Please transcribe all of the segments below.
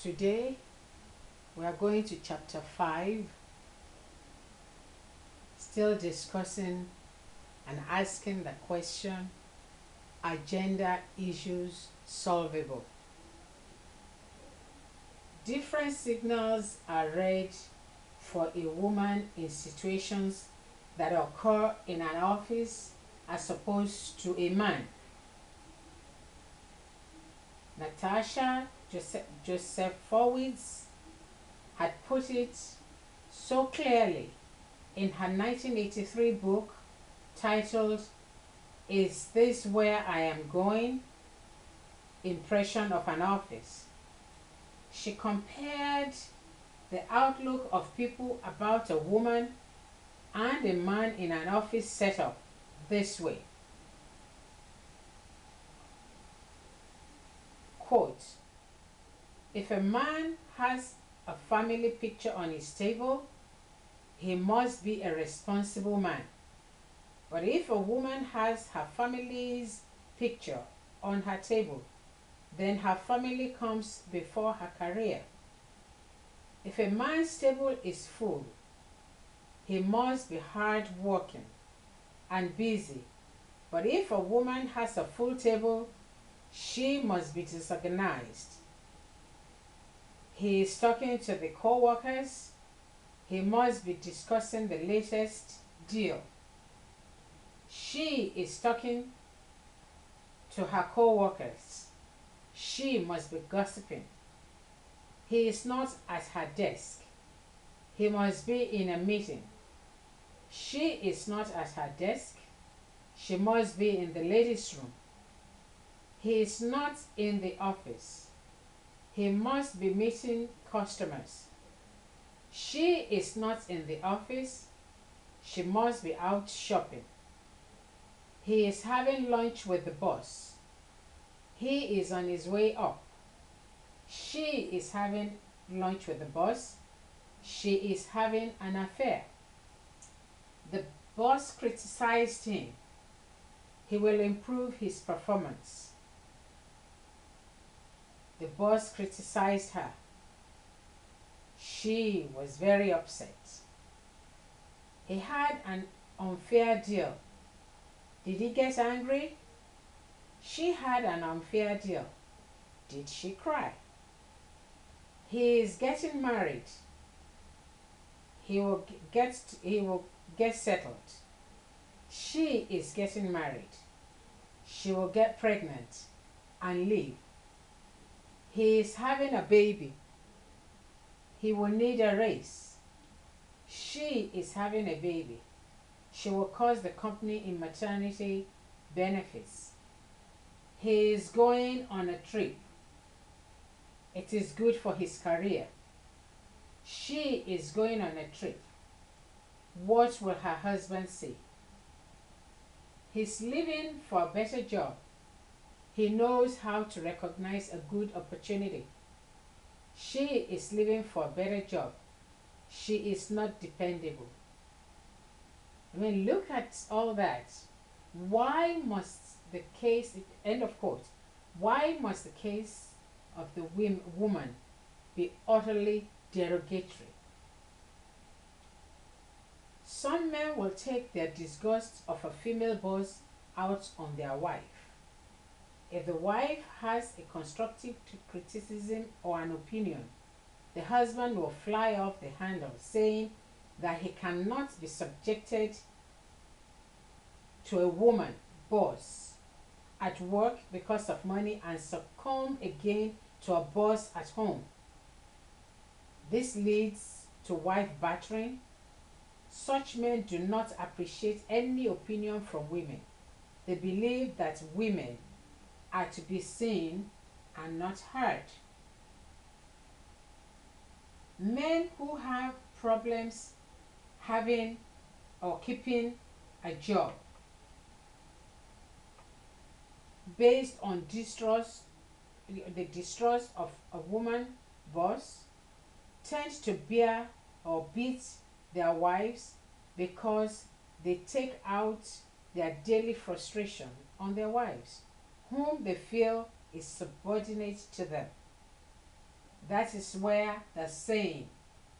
Today we are going to chapter 5, still discussing and asking the question, are gender issues solvable? Different signals are read for a woman in situations that occur in an office as opposed to a man. Natasha Josephowitz had put it so clearly in her 1983 book titled, "Is This Where I Am Going? Impression of an Office." She compared the outlook of people about a woman and a man in an office setup this way. Quote, "If a man has a family picture on his table, he must be a responsible man. But if a woman has her family's picture on her table, then her family comes before her career. If a man's table is full, he must be hard-working and busy. But if a woman has a full table, she must be disorganized. He is talking to the co-workers. He must be discussing the latest deal. She is talking to her co-workers. She must be gossiping. He is not at her desk. He must be in a meeting. She is not at her desk. She must be in the ladies' room. He is not in the office. He must be meeting customers. She is not in the office. She must be out shopping. He is having lunch with the boss. He is on his way up. She is having lunch with the boss. She is having an affair. The boss criticized him. He will improve his performance. The boss criticized her. She was very upset. He had an unfair deal. Did he get angry? She had an unfair deal. Did she cry? He is getting married. He will get settled. She is getting married. She will get pregnant and leave. He is having a baby. He will need a raise. She is having a baby. She will cost the company in maternity benefits. He is going on a trip. It is good for his career. She is going on a trip. What will her husband say? He's leaving for a better job. He knows how to recognize a good opportunity. She is leaving for a better job. She is not dependable." I mean, look at all that. Why must the case, end of quote, why must the case of the woman be utterly derogatory? Some men will take their disgust of a female boss out on their wife. If the wife has a constructive criticism or an opinion, the husband will fly off the handle, saying that he cannot be subjected to a woman boss at work because of money and succumb again to a boss at home. This leads to wife battering. Such men do not appreciate any opinion from women. They believe that women are to be seen and not heard. Men who have problems having or keeping a job based on the distrust of a woman boss tend to bear or beat their wives because they take out their daily frustration on their wives, whom they feel is subordinate to them. That is where the saying,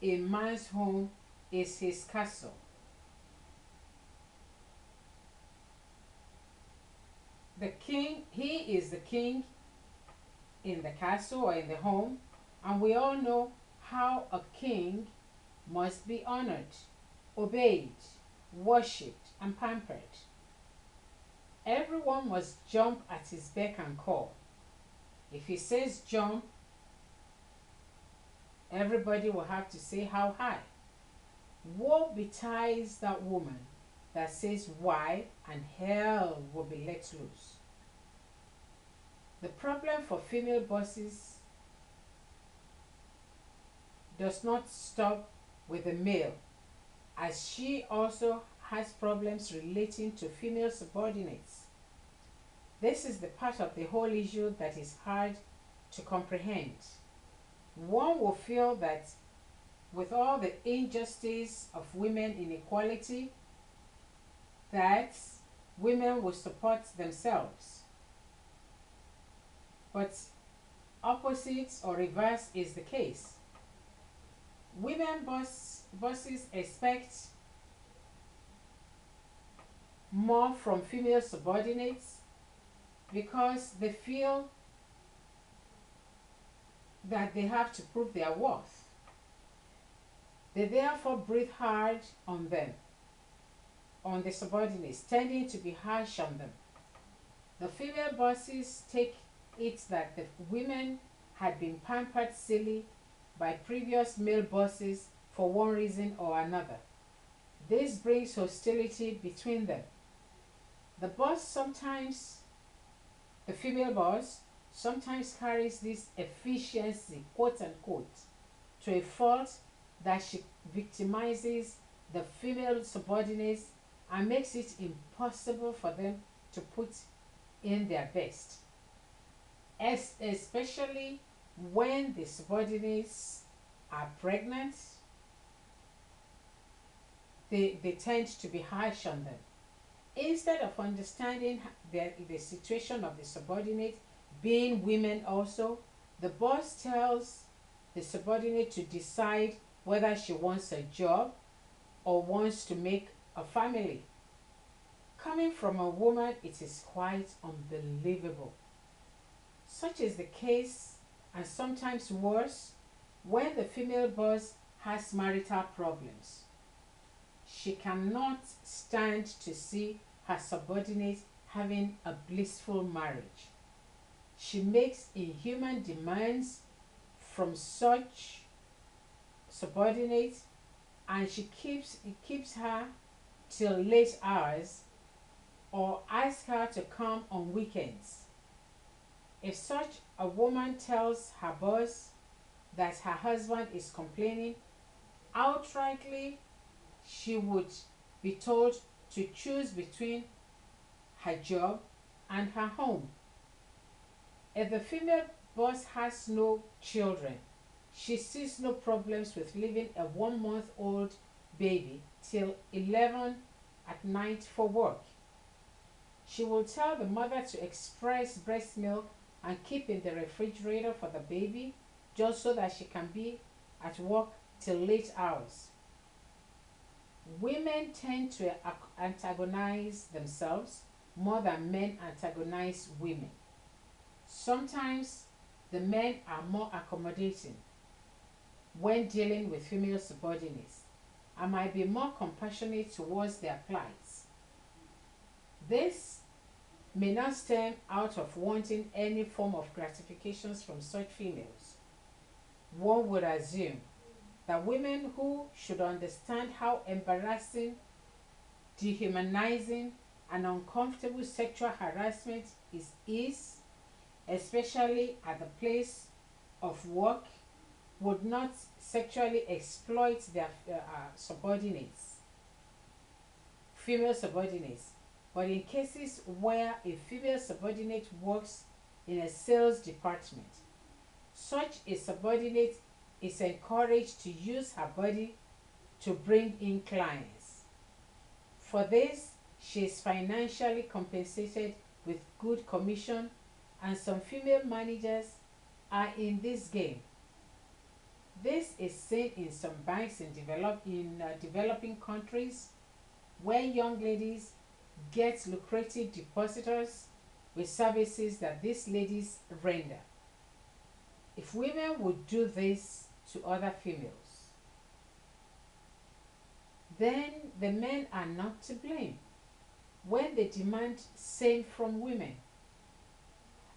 a man's home is his castle. The king, he is the king in the castle or in the home, and we all know how a king must be honored, obeyed, worshipped, and pampered. Everyone must jump at his beck and call. If he says jump, everybody will have to say how high. Woe betides that woman that says why, and hell will be let loose. The problem for female bosses does not stop with the male, as she also has problems relating to female subordinates. This is the part of the whole issue that is hard to comprehend. One will feel that with all the injustice of women inequality, that women will support themselves. But opposite or reverse is the case. Women bosses expect more from female subordinates because they feel that they have to prove their worth. They therefore breathe hard on them, on the subordinates, tending to be harsh on them. The female bosses take it that the women had been pampered silly by previous male bosses for one reason or another. This brings hostility between them. The female boss sometimes carries this efficiency, quote unquote, to a fault that she victimizes the female subordinates and makes it impossible for them to put in their best, especially when the subordinates are pregnant. They tend to be harsh on them. Instead of understanding the situation of the subordinate, being women also, the boss tells the subordinate to decide whether she wants a job or wants to make a family. Coming from a woman, it is quite unbelievable. Such is the case, and sometimes worse, when the female boss has marital problems. She cannot stand to see her subordinate having a blissful marriage. She makes inhuman demands from such subordinates, and she keeps her till late hours or asks her to come on weekends. If such a woman tells her boss that her husband is complaining, outrightly she would be told to choose between her job and her home. If the female boss has no children, she sees no problems with leaving a 1-month-old baby till 11 at night for work. She will tell the mother to express breast milk and keep in the refrigerator for the baby, just so that she can be at work till late hours. Women tend to antagonize themselves more than men antagonize women. Sometimes the men are more accommodating when dealing with female subordinates and might be more compassionate towards their plights. This may not stem out of wanting any form of gratifications from such females. One would assume that women who should understand how embarrassing, dehumanizing, and uncomfortable sexual harassment is, especially at the place of work, would not sexually exploit their female subordinates. But in cases where a female subordinate works in a sales department, such a subordinate is encouraged to use her body to bring in clients. For this, she is financially compensated with good commission, and some female managers are in this game. This is seen in some banks in developing countries where young ladies get lucrative depositors with services that these ladies render. If women would do this to other females, then the men are not to blame when they demand same from women.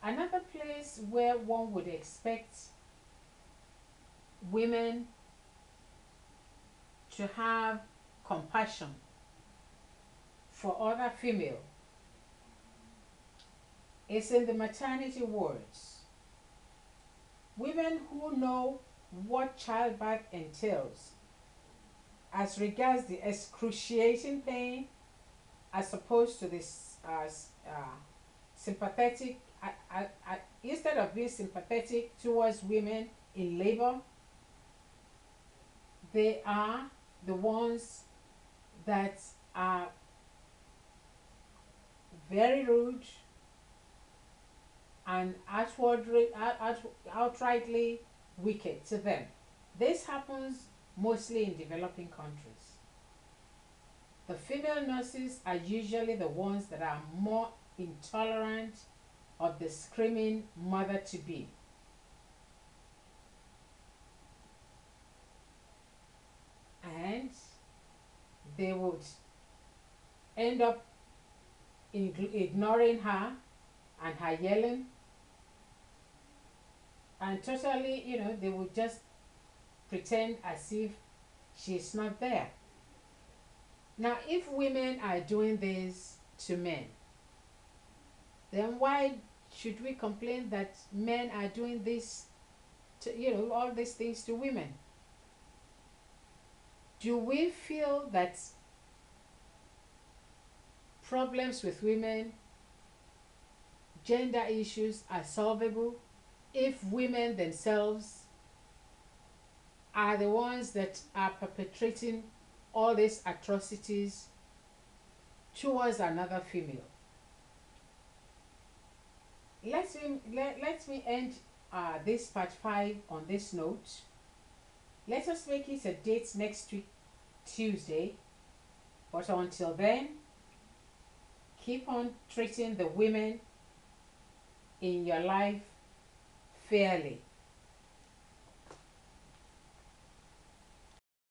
Another place where one would expect women to have compassion for other female is in the maternity wards. Women who know what childbirth entails as regards the excruciating pain, as opposed to this sympathetic, instead of being sympathetic towards women in labor, they are the ones that are very rude and outrightly wicked to them. This happens mostly in developing countries. The female nurses are usually the ones that are more intolerant of the screaming mother-to-be. And they would end up ignoring her and her yelling, and totally, they would just pretend as if she's not there. Now, if women are doing this to men, then why should we complain that men are doing this to, all these things to women? Do we feel that problems with women, gender issues are solvable if women themselves are the ones that are perpetrating all these atrocities towards another female? Let me end this part 5 on this note. Let us make it a date next week, Tuesday. But until then, keep on treating the women in your life fairly.